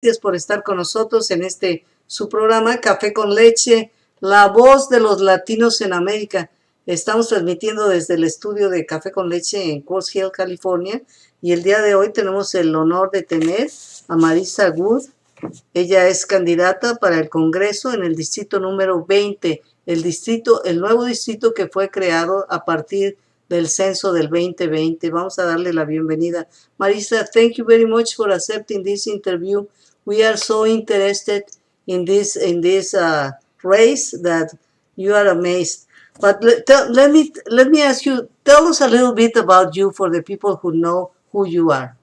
Gracias por estar con nosotros en su programa Café con Leche, la voz de los latinos en América. Estamos transmitiendo desde el estudio de Café con Leche en Coors Hill, California, y el día de hoy tenemos el honor de tener a Marisa Wood. Ella es candidata para el Congreso en el distrito número 20, el nuevo distrito que fue creado a partir del censo del 2020. Vamos a darle la bienvenida. Marisa, thank you very much for accepting this interview. We are so interested in this race that you are amazed. But let me ask you, tell us a little bit about you for the people who know who you are.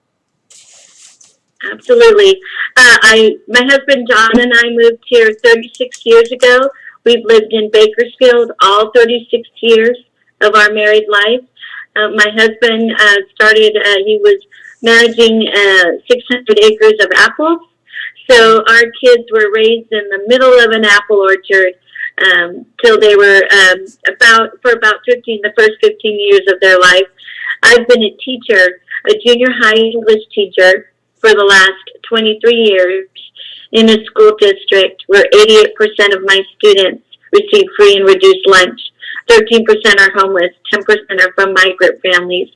Absolutely. My husband John and I moved here 36 years ago. We've lived in Bakersfield all 36 years of our married life. My husband he was managing 600 acres of apples. So our kids were raised in the middle of an apple orchard till they were for about the first 15 years of their life. I've been a teacher, a junior high English teacher for the last 23 years in a school district where 88% of my students receive free and reduced lunch. 13% are homeless, 10% are from migrant families.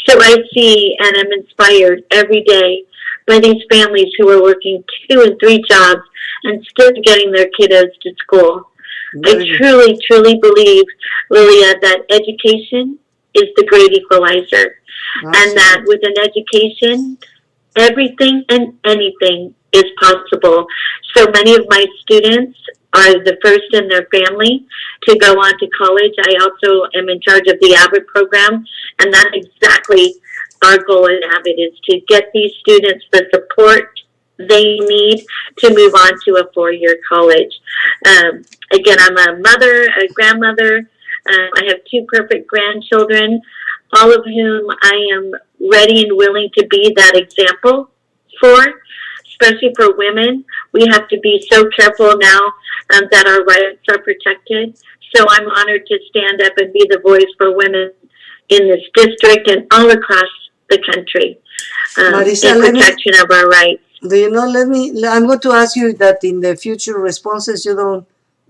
So I see and am inspired every day by these families who are working 2 and 3 jobs and still getting their kiddos to school. I truly, truly believe, Lilia, that education is the great equalizer. Awesome. And that with an education, everything and anything is possible. So many of my students are the first in their family to go on to college. I also am in charge of the AVID program, and that's exactly our goal in AVID, is to get these students the support they need to move on to a 4-year college. Again, I'm a mother, a grandmother. I have 2 perfect grandchildren, all of whom I am ready and willing to be that example for, especially for women. We have to be so careful now that our rights are protected. So I'm honored to stand up and be the voice for women in this district and all across the country Marisa, in protection of our rights. Do you know, I'm going to ask you that in the future responses you don't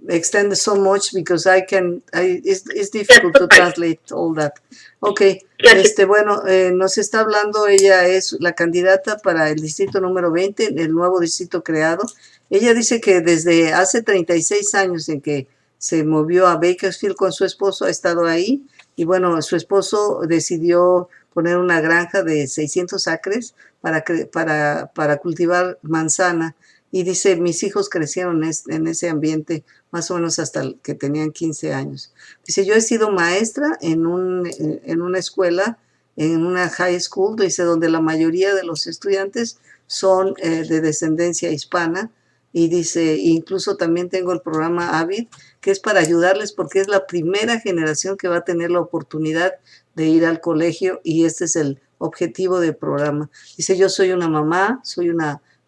extend so much because it's difficult to translate all that. Okay, bueno, nos está hablando, ella es la candidata para el distrito número 20, el nuevo distrito creado. Ella dice que desde hace 36 años en que se movió a Bakersfield con su esposo, ha estado ahí, y bueno, su esposo decidió poner una granja de 600 acres para cultivar manzana, y dice, mis hijos crecieron en ese ambiente más o menos hasta que tenían 15 años. Dice, yo he sido maestra en una escuela, en una high school, dice, donde la mayoría de los estudiantes son de descendencia hispana, y dice, incluso también tengo el programa AVID, que es para ayudarles porque es la primera generación que va a tener la oportunidad de ir al colegio, y este es el objetivo del programa. Dice, yo soy una mamá,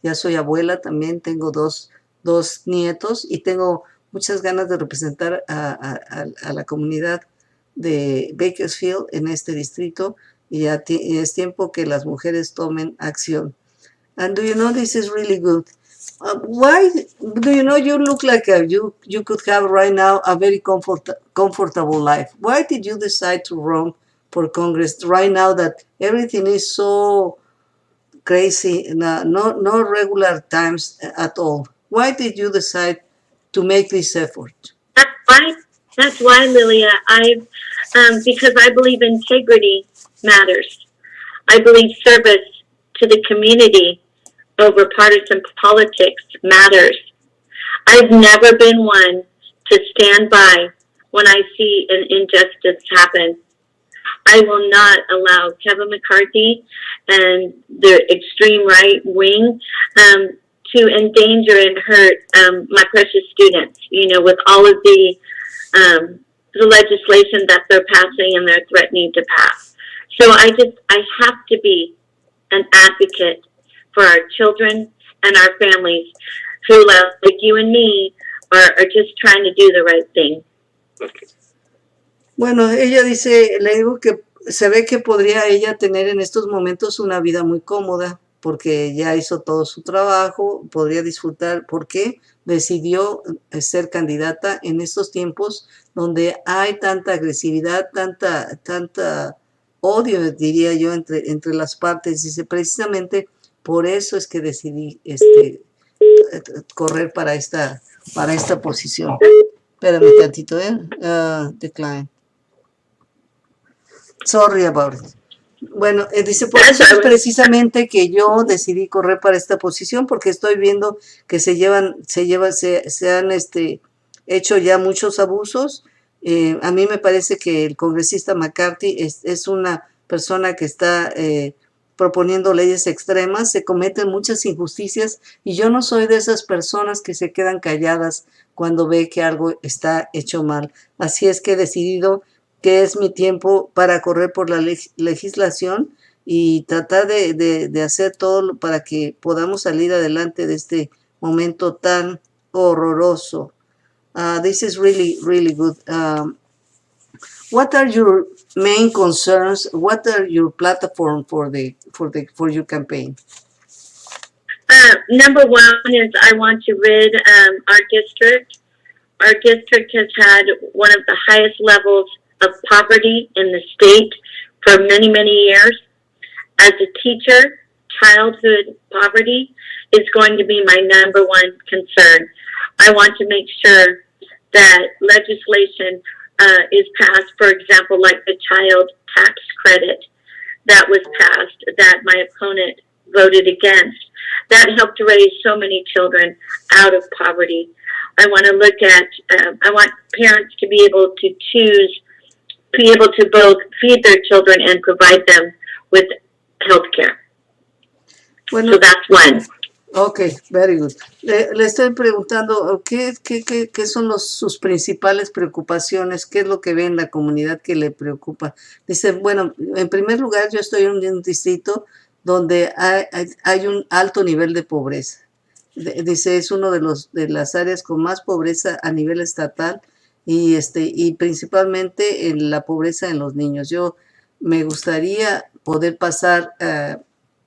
ya soy abuela también, tengo dos nietos, y tengo muchas ganas de representar a la comunidad de Bakersfield en este distrito, y es tiempo que las mujeres tomen acción. And do you know, this is really good. Why do you know, you look like you could have right now a very comfortable life. Why did you decide to run for Congress right now that everything is so crazy, no regular times at all? Why did you decide to make this effort? That's why, Lilia. Because I believe integrity matters. I believe service to the community over partisan politics matters. I've never been one to stand by when I see an injustice happen. I will not allow Kevin McCarthy and the extreme right wing to endanger and hurt my precious students, with all of the legislation that they're passing and they're threatening to pass. So I have to be an advocate for our children and our families who, like you and me, are just trying to do the right thing. Bueno, ella dice, le digo que se ve que podría ella tener en estos momentos una vida muy cómoda, porque ya hizo todo su trabajo, podría disfrutar, porque decidió ser candidata en estos tiempos donde hay tanta agresividad, tanta odio, diría yo, entre las partes. Dice, precisamente por eso es que decidí correr para esta posición. Espérame tantito, decline. Sorry about it. Bueno, dice, por eso es precisamente que yo decidí correr para esta posición, porque estoy viendo que se han hecho ya muchos abusos. A mí me parece que el congresista McCarthy es una persona que está proponiendo leyes extremas, se cometen muchas injusticias, y yo no soy de esas personas que se quedan calladas cuando ve que algo está hecho mal. Así es que he decidido que es mi tiempo para correr por la legislación y tratar de hacer todo para que podamos salir adelante de este momento tan horroroso. This is really, really good. What are your main concerns? What are your platform for your campaign? Number one is I want to rid our district. Our district has had one of the highest levels of poverty in the state for many, many years. As a teacher, childhood poverty is going to be my number one concern. I want to make sure that legislation is passed, for example, like the child tax credit that was passed that my opponent voted against. That helped raise so many children out of poverty. I want to look at, I want parents to be able to choose, be able to both feed their children and provide them with health care. Bueno, so that's one. Okay, very good. Le estoy preguntando ¿qué son sus principales preocupaciones? ¿Qué es lo que ve en la comunidad que le preocupa? Dice, bueno, en primer lugar, yo estoy en un distrito donde hay un alto nivel de pobreza. Dice, es uno de las áreas con más pobreza a nivel estatal y principalmente en la pobreza en los niños. Yo me gustaría poder pasar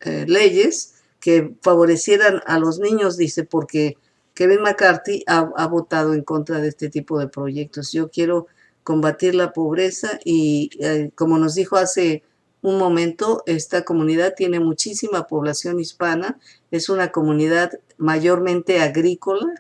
leyes que favorecieran a los niños, dice, porque Kevin McCarthy ha votado en contra de este tipo de proyectos. Yo quiero combatir la pobreza y como nos dijo hace un momento, esta comunidad tiene muchísima población hispana, es una comunidad mayormente agrícola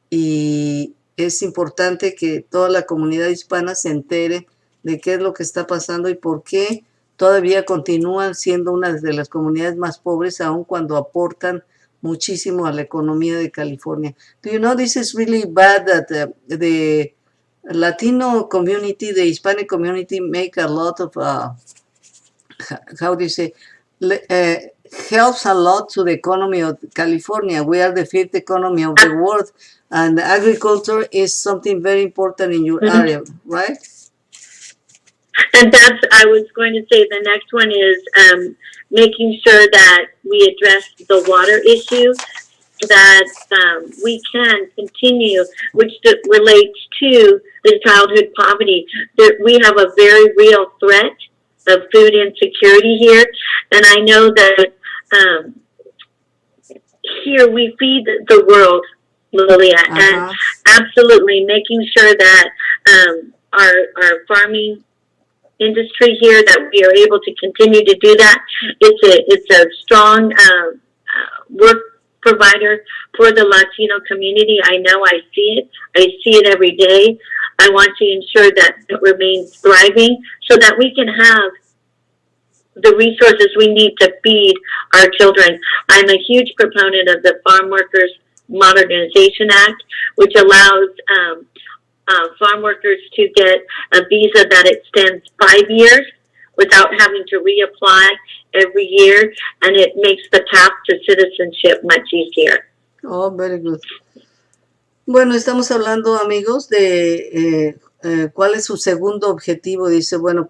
y es importante que toda la comunidad hispana se entere de qué es lo que está pasando y por qué todavía continúan siendo una de las comunidades más pobres, aun cuando aportan muchísimo a la economía de California. Do you know this is really bad that the Latino community, the Hispanic community make a lot of, how do you say, helps a lot to the economy of California. We are the fifth economy of the world, and agriculture is something very important in your area, right? And I was going to say the next one is making sure that we address the water issue, that we can continue, which relates to the childhood poverty. We have a very real threat of food insecurity here, and I know that here we feed the world, Lilia, and absolutely making sure that our farming industry here, that we are able to continue to do that. It's a strong work provider for the Latino community. I know I see it. I see it every day. I want to ensure that it remains thriving so that we can have the resources we need to feed our children. I'm a huge proponent of the Farm Workers Modernization Act, which allows farm workers to get a visa that extends 5 years without having to reapply every year, and it makes the path to citizenship much easier. Oh, very good. Bueno, estamos hablando, amigos, de cuál es su segundo objetivo. Dice, bueno,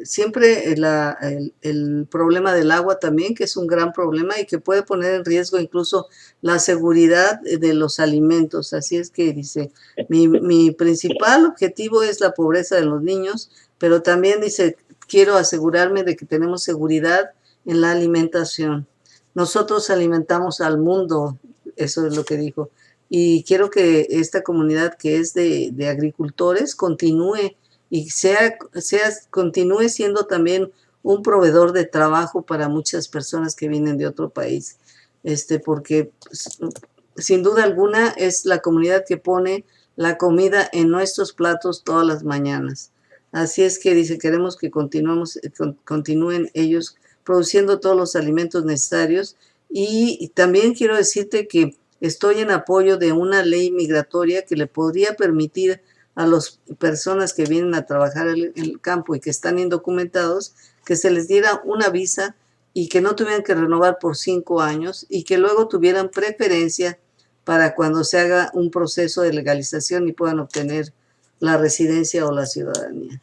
siempre el problema del agua también, que es un gran problema y que puede poner en riesgo incluso la seguridad de los alimentos. Así es que dice, mi principal objetivo es la pobreza de los niños, pero también dice, quiero asegurarme de que tenemos seguridad en la alimentación. nosotros alimentamos al mundo, eso es lo que dijo. Y quiero que esta comunidad que es de agricultores continúe y continúe siendo también un proveedor de trabajo para muchas personas que vienen de otro país. Porque sin duda alguna es la comunidad que pone la comida en nuestros platos todas las mañanas. Así es que dice, queremos que continúen ellos produciendo todos los alimentos necesarios. Y también quiero decirte que estoy en apoyo de una ley migratoria que le podría permitir a las personas que vienen a trabajar en el campo y que están indocumentados, que se les diera una visa y que no tuvieran que renovar por 5 años y que luego tuvieran preferencia para cuando se haga un proceso de legalización y puedan obtener la residencia o la ciudadanía.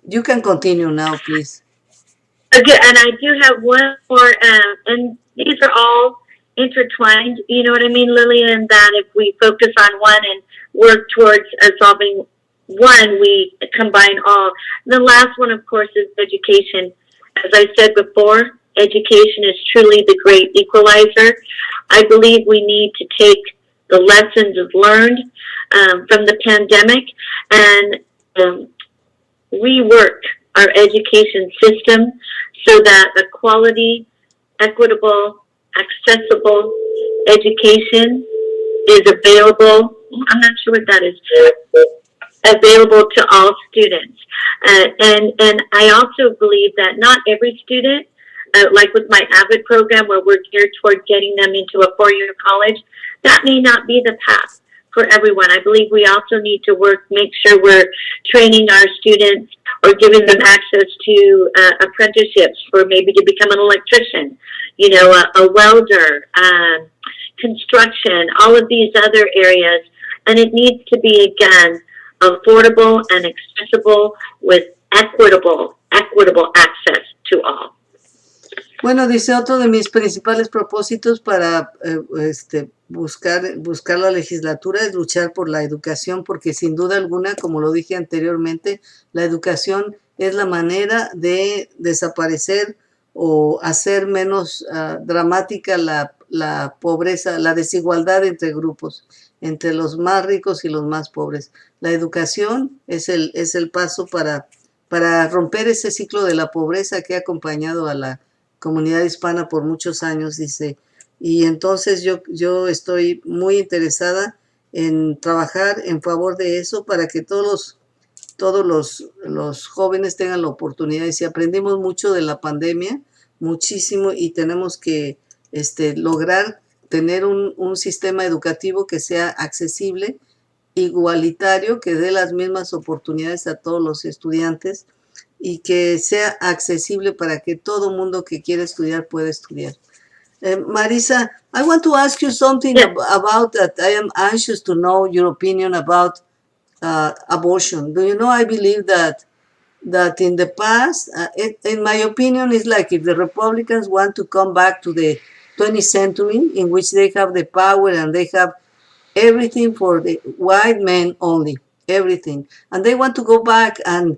You can continue now, please. Okay, and I do have one more, and these are all intertwined, you know what I mean, Lillian, that if we focus on one and work towards solving one, we combine all. And the last one, of course, is education. As I said before, education is truly the great equalizer. I believe we need to take the lessons learned from the pandemic and rework our education system so that a quality, equitable, accessible education is available. I'm not sure what that is. Available to all students. And I also believe that not every student, like with my AVID program where we're geared toward getting them into a 4-year college, that may not be the path for everyone. I believe we also need to make sure we're training our students or giving them access to apprenticeships for maybe to become an electrician, you know, a welder, construction, all of these other areas. And it needs to be, again, affordable and accessible with equitable access to all. Bueno, dice, otro de mis principales propósitos para buscar la legislatura es luchar por la educación, porque sin duda alguna, como lo dije anteriormente, la educación es la manera de desaparecer o hacer menos dramática la pobreza, la desigualdad entre grupos, entre los más ricos y los más pobres. La educación es el paso para romper ese ciclo de la pobreza que ha acompañado a la comunidad hispana por muchos años, dice. Y entonces yo estoy muy interesada en trabajar en favor de eso para que todos los jóvenes tengan la oportunidad. Y si aprendimos mucho de la pandemia, muchísimo, y tenemos que lograr tener un sistema educativo que sea accesible, igualitario, que dé las mismas oportunidades a todos los estudiantes y que sea accesible para que todo mundo que quiera estudiar pueda estudiar. Marisa, I want to ask you something about that. I am anxious to know your opinion about abortion. Do you know, I believe that in the past, in my opinion, it's like if the Republicans want to come back to the 20th century in which they have the power and they have everything for the white men only, everything. And they want to go back, and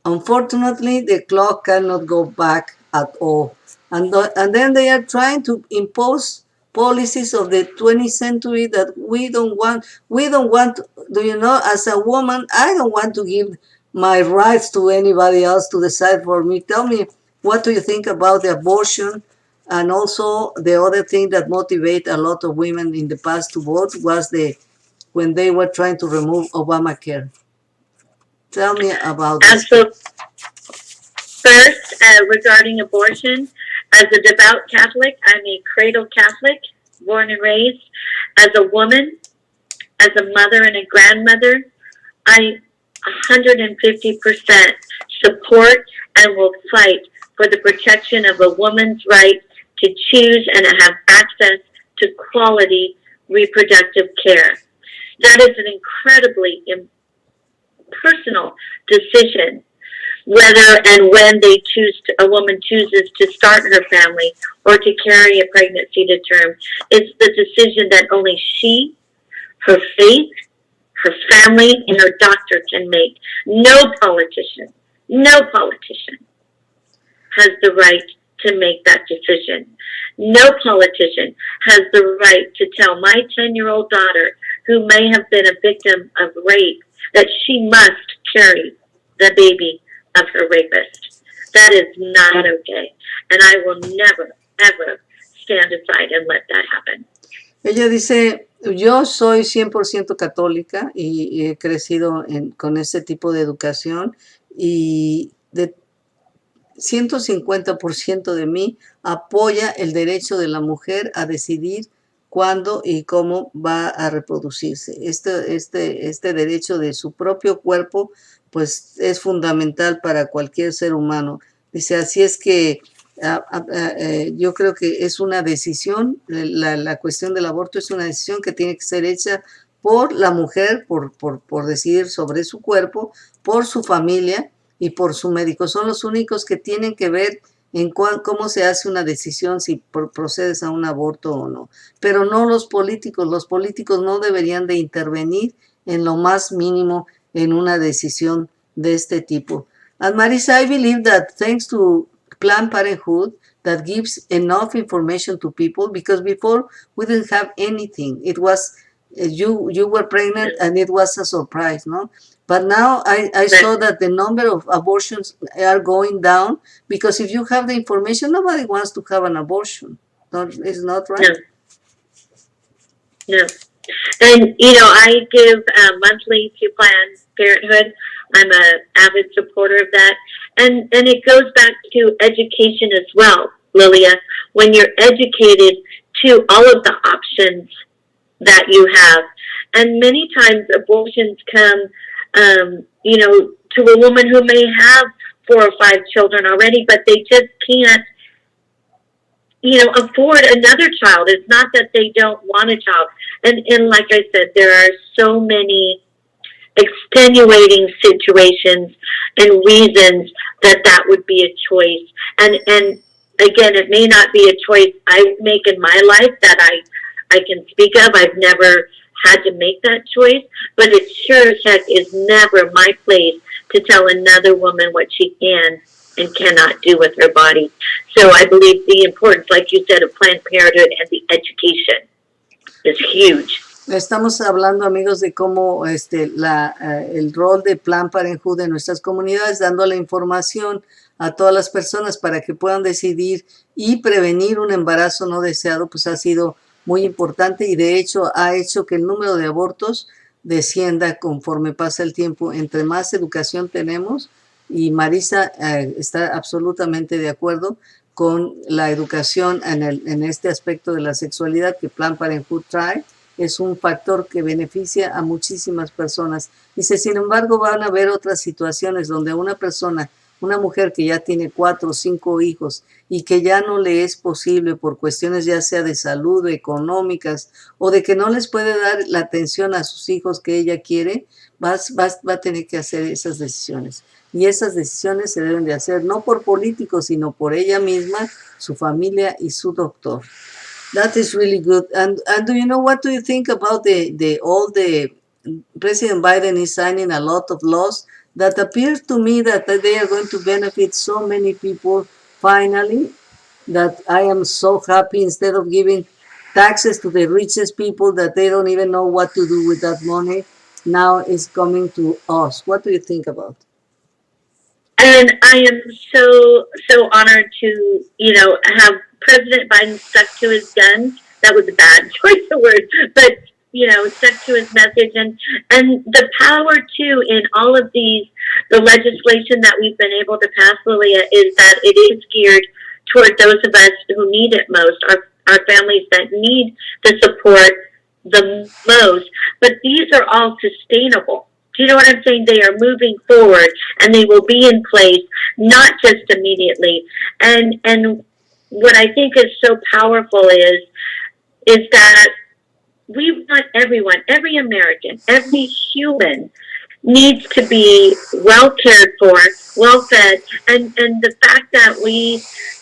unfortunately, the clock cannot go back at all. And then they are trying to impose policies of the 20th century that we don't want. We don't want, do you know, as a woman, I don't want to give my rights to anybody else to decide for me. Tell me, what do you think about the abortion? And also the other thing that motivated a lot of women in the past to vote was when they were trying to remove Obamacare. Tell me about this. So first, regarding abortion, as a devout Catholic, I'm a cradle Catholic, born and raised. As a woman, as a mother and a grandmother, I 150% support and will fight for the protection of a woman's right to choose and have access to quality reproductive care. That is an incredibly personal decision, whether and when a woman chooses to start her family or to carry a pregnancy to term. It's the decision that only she, her faith, her family, and her doctor can make. No politician has the right to make that decision. No politician has the right to tell my 10-year-old daughter, who may have been a victim of rape, that she must carry the baby of her rapist. That is not okay. And I will never, ever stand aside and let that happen. Ella dice, yo soy 100% católica y he crecido con este tipo de educación y de 150% de mí apoya el derecho de la mujer a decidir cuándo y cómo va a reproducirse. Este derecho de su propio cuerpo, pues es fundamental para cualquier ser humano. Dice, así es que yo creo que es una decisión, la cuestión del aborto es una decisión que tiene que ser hecha por la mujer, por decidir sobre su cuerpo, por su familia y por su médico. Son los únicos que tienen que ver en cómo se hace una decisión, si procedes a un aborto o no. Pero no los políticos. Los políticos no deberían de intervenir en lo más mínimo en una decisión de este tipo. And Marisa, I believe that thanks to Planned Parenthood, that gives enough information to people, because before we didn't have anything. It was you were pregnant and it was a surprise, no? But now I saw that the number of abortions are going down, because if you have the information, nobody wants to have an abortion. It's not right? No. And, I give monthly to Planned Parenthood. I'm an avid supporter of that. And it goes back to education as well, Lilia. When you're educated to all of the options that you have. And many times abortions come, to a woman who may have 4 or 5 children already, but they just can't, afford another child. It's not that they don't want a child. And like I said, there are so many extenuating situations and reasons that would be a choice. And again, it may not be a choice I make in my life that I can speak of. I've never had to make that choice, but it sure as heck is never my place to tell another woman what she can and cannot do with her body. So I believe the importance, like you said, of Planned Parenthood and the education is huge. Estamos hablando, amigos, de cómo el rol de Planned Parenthood en nuestras comunidades, dando la información a todas las personas para que puedan decidir y prevenir un embarazo no deseado, pues ha sido muy importante, y de hecho ha hecho que el número de abortos descienda conforme pasa el tiempo. Entre más educación tenemos, y Marisa está absolutamente de acuerdo con la educación en este aspecto de la sexualidad que Planned Parenthood trae, es un factor que beneficia a muchísimas personas. Dice, sin embargo, van a haber otras situaciones donde una mujer que ya tiene 4 o 5 hijos y que ya no le es posible por cuestiones ya sea de salud, económicas, o de que no les puede dar la atención a sus hijos que ella quiere, va a tener que hacer esas decisiones. Y esas decisiones se deben de hacer no por políticos, sino por ella misma, su familia y su doctor. That is really good. And do you know, what do you think about all the President Biden is signing a lot of laws that appears to me that they are going to benefit so many people finally, that I am so happy. Instead of giving taxes to the richest people that they don't even know what to do with that money, now it's coming to us. What do you think about it? And I am so honored to, have President Biden stuck to his guns. That was a bad choice of words, but, stuck to his message. And the power, too, in all of the legislation that we've been able to pass, Lilia, is that it is geared toward those of us who need it most, our families that need the support the most. But these are all sustainable. Do you know what I'm saying? They are moving forward, and they will be in place, not just immediately. And what I think is so powerful is that we want everyone, every American, every human needs to be well cared for, well fed, and the fact that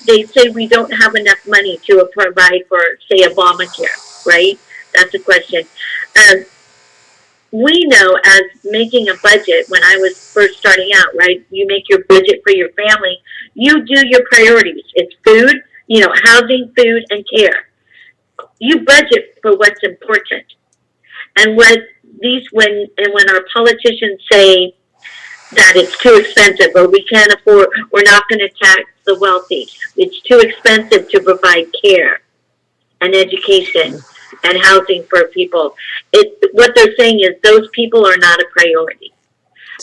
they say we don't have enough money to provide for, say, Obamacare, right? That's a question. we know as making a budget when I was first starting out, right? You make your budget for your family. You do your priorities. It's food, housing, food, and care. You budget for what's important. And when our politicians say that it's too expensive or we can't afford, we're not going to tax the wealthy. It's too expensive to provide care and education and housing for people. What they're saying is those people are not a priority,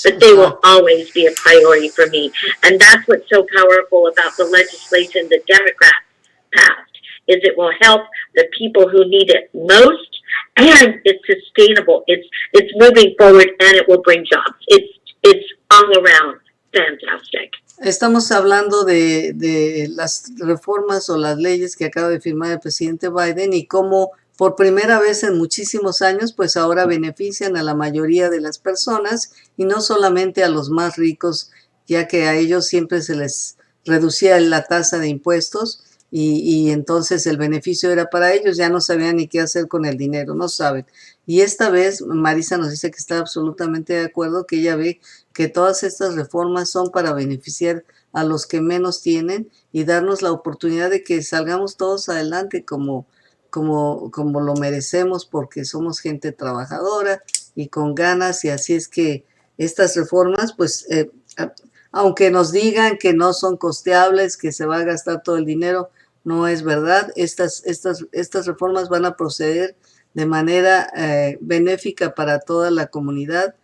but they will always be a priority for me. And that's what's so powerful about the legislation the Democrats passed, is it will help the people who need it most, and it's sustainable. It's moving forward, and it will bring jobs. It's all around fantastic. Estamos hablando de las reformas o las leyes que acaba de firmar el presidente Biden y cómo por primera vez en muchísimos años pues ahora benefician a la mayoría de las personas y no solamente a los más ricos, ya que a ellos siempre se les reducía la tasa de impuestos y entonces el beneficio era para ellos, ya no sabían ni qué hacer con el dinero, no saben. Y esta vez Marisa nos dice que está absolutamente de acuerdo, que ella ve que todas estas reformas son para beneficiar a los que menos tienen y darnos la oportunidad de que salgamos todos adelante como lo merecemos, porque somos gente trabajadora y con ganas, y así es que estas reformas, pues, aunque nos digan que no son costeables, que se va a gastar todo el dinero, no es verdad. Estas reformas van a proceder de manera benéfica para toda la comunidad,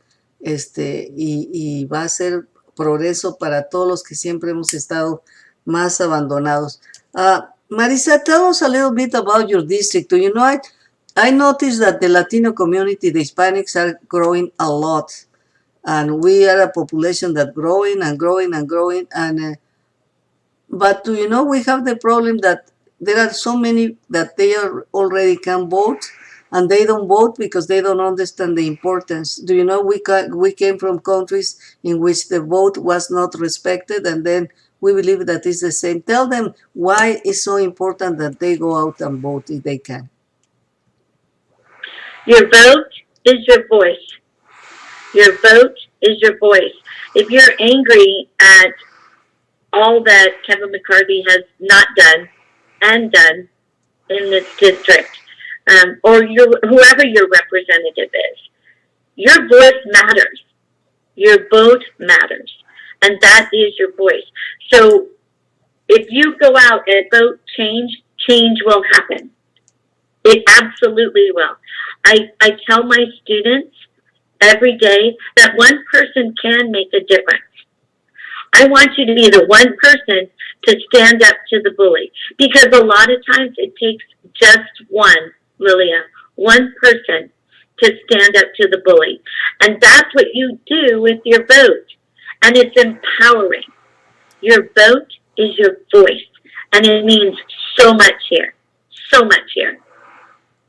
y va a ser progreso para todos los que siempre hemos estado más abandonados. Marisa, tell us a little bit about your district. You know, I noticed that the Latino community, the Hispanics, are growing a lot, and we are a population that's growing and growing and growing. But do you know, we have the problem that there are so many that they already can vote, and they don't vote because they don't understand the importance. Do you know, we came from countries in which the vote was not respected, and then we believe that it's the same. Tell them why it's so important that they go out and vote if they can. Your vote is your voice. Your vote is your voice. If you're angry at all that Kevin McCarthy has not done and done in this district, or whoever your representative is, your voice matters. Your vote matters. And that is your voice. So if you go out and vote change will happen. It absolutely will. I tell my students every day that one person can make a difference. I want you to be the one person to stand up to the bully, because a lot of times it takes just one, Lilia, one person to stand up to the bully. And that's what you do with your vote. And it's empowering. Your vote is your voice. And it means so much here. So much here.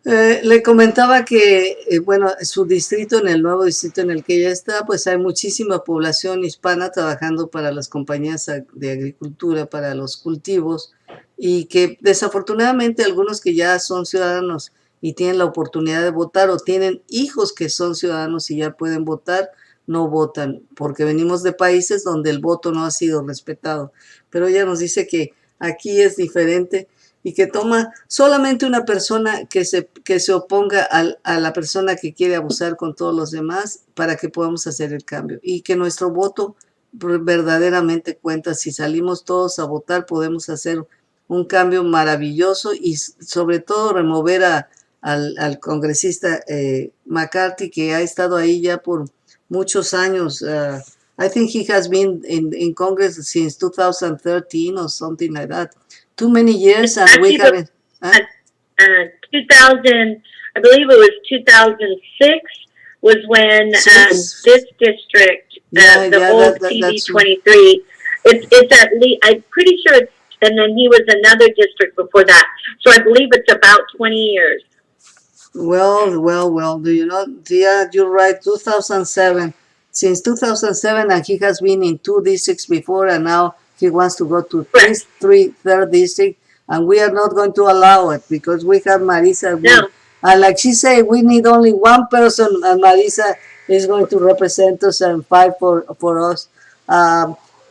Le comentaba que, bueno, su distrito, en el nuevo distrito en el que ella está, pues hay muchísima población hispana trabajando para las compañías de agricultura, para los cultivos, y que desafortunadamente algunos que ya son ciudadanos y tienen la oportunidad de votar, o tienen hijos que son ciudadanos y ya pueden votar, no votan, porque venimos de países donde el voto no ha sido respetado. Pero ella nos dice que aquí es diferente, y que toma solamente una persona que se oponga a la persona que quiere abusar con todos los demás para que podamos hacer el cambio, y que nuestro voto verdaderamente cuenta. Si salimos todos a votar, podemos hacer un cambio maravilloso y sobre todo remover al congresista McCarthy, que ha estado ahí ya por muchos años. I think he has been in Congress since 2013 or something like that. Too many years, and we haven't. 2000, I believe it was 2006, was when this district, the old TV23, it's at least, I'm pretty sure it's, and then he was another district before that. So I believe it's about 20 years. Well, do you know? Yeah, you're right, 2007. Since 2007, and he has been in 2 districts before, and now he wants to go to third district, and we are not going to allow it, because we have Marisa. No. Like she said, we need only one person, and Marisa is going to represent us and fight for us.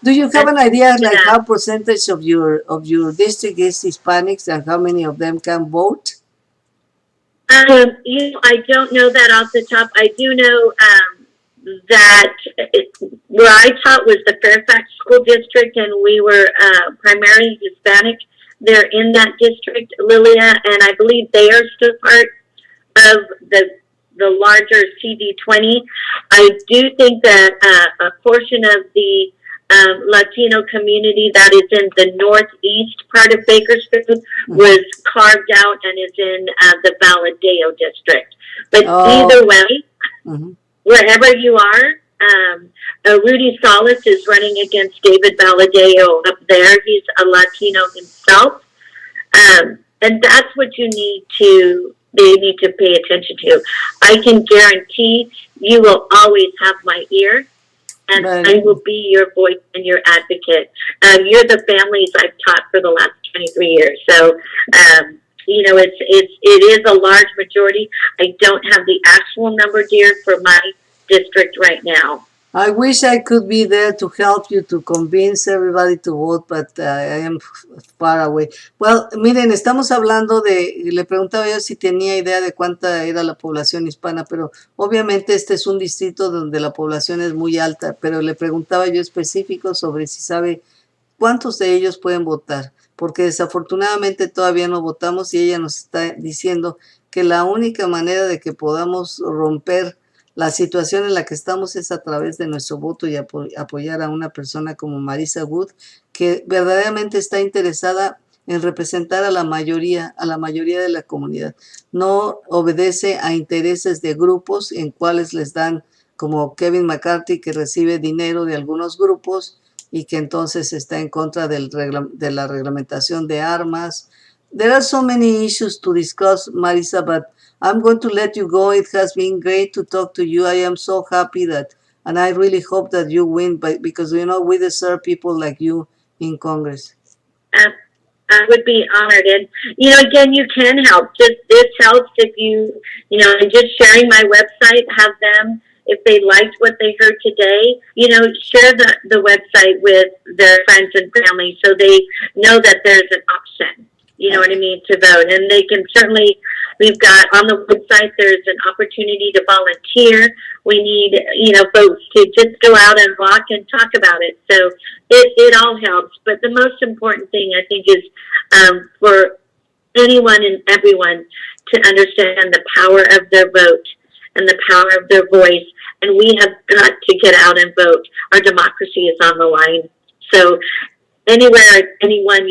Do you have an idea like how percentage of your district is Hispanics and how many of them can vote? I don't know that off the top. I do know that where I taught was the Fairfax School District, and we were primarily Hispanic. They're in that district, Lilia, and I believe they are still part of the larger CD20. I do think that a portion of the Latino community that is in the northeast part of Bakersfield was carved out and is in the Valadeo district. But either way, wherever you are, Rudy Salas is running against David Valadeo up there. He's a Latino himself. And that's what they need to pay attention to. I can guarantee you will always have my ear, and I will be your voice and your advocate. You're the families I've taught for the last 23 years. So, it is a large majority. I don't have the actual number, dear, for my district right now. I wish I could be there to help you to convince everybody to vote, but I am far away. Well, miren, estamos hablando le preguntaba yo si tenía idea de cuánta era la población hispana, pero obviamente este es un distrito donde la población es muy alta, pero le preguntaba yo específico sobre si sabe cuántos de ellos pueden votar, porque desafortunadamente todavía no votamos y ella nos está diciendo que la única manera de que podamos romper la situación en la que estamos es a través de nuestro voto y apoyar a una persona como Marisa Wood, que verdaderamente está interesada en representar a la mayoría de la comunidad. No obedece a intereses de grupos en cuales les dan, como Kevin McCarthy, que recibe dinero de algunos grupos y que entonces está en contra de la reglamentación de armas. There are so many issues to discuss, Marisa, but I'm going to let you go. It has been great to talk to you. I am so happy and I really hope that you win, because, we deserve people like you in Congress. I would be honored. And, again, you can help. This helps if and just sharing my website, have them, if they liked what they heard today, share the website with their friends and family so they know that there's an option. You know what I mean, to vote. And they can certainly, we've got on the website, there's an opportunity to volunteer. We need, folks to just go out and walk and talk about it. So it all helps. But the most important thing, I think, is for anyone and everyone to understand the power of their vote and the power of their voice. And we have got to get out and vote. Our democracy is on the line. So anywhere, anyone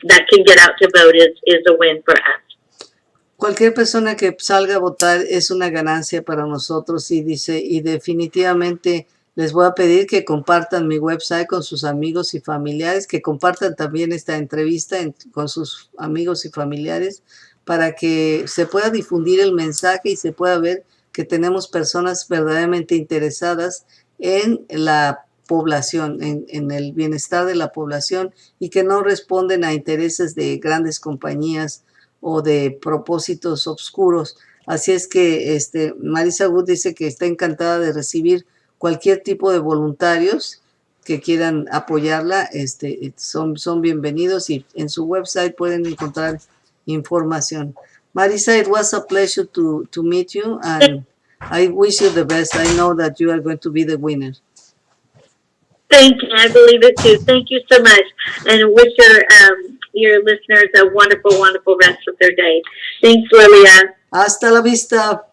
that can get out to vote is a win for us. Cualquier persona que salga a votar es una ganancia para nosotros, y dice, y definitivamente les voy a pedir que compartan mi website con sus amigos y familiares, que compartan también esta entrevista con sus amigos y familiares para que se pueda difundir el mensaje y se pueda ver que tenemos personas verdaderamente interesadas en la población, en el bienestar de la población, y que no responden a intereses de grandes compañías o de propósitos oscuros. Así es que Marisa Wood dice que está encantada de recibir cualquier tipo de voluntarios que quieran apoyarla. Son bienvenidos, y en su website pueden encontrar información. Marisa, it was a pleasure to meet you, and I wish you the best. I know that you are going to be the winner. Thank you. I believe it too. Thank you so much, and wish your listeners a wonderful, wonderful rest of their day. Thanks, Lilia. Hasta la vista.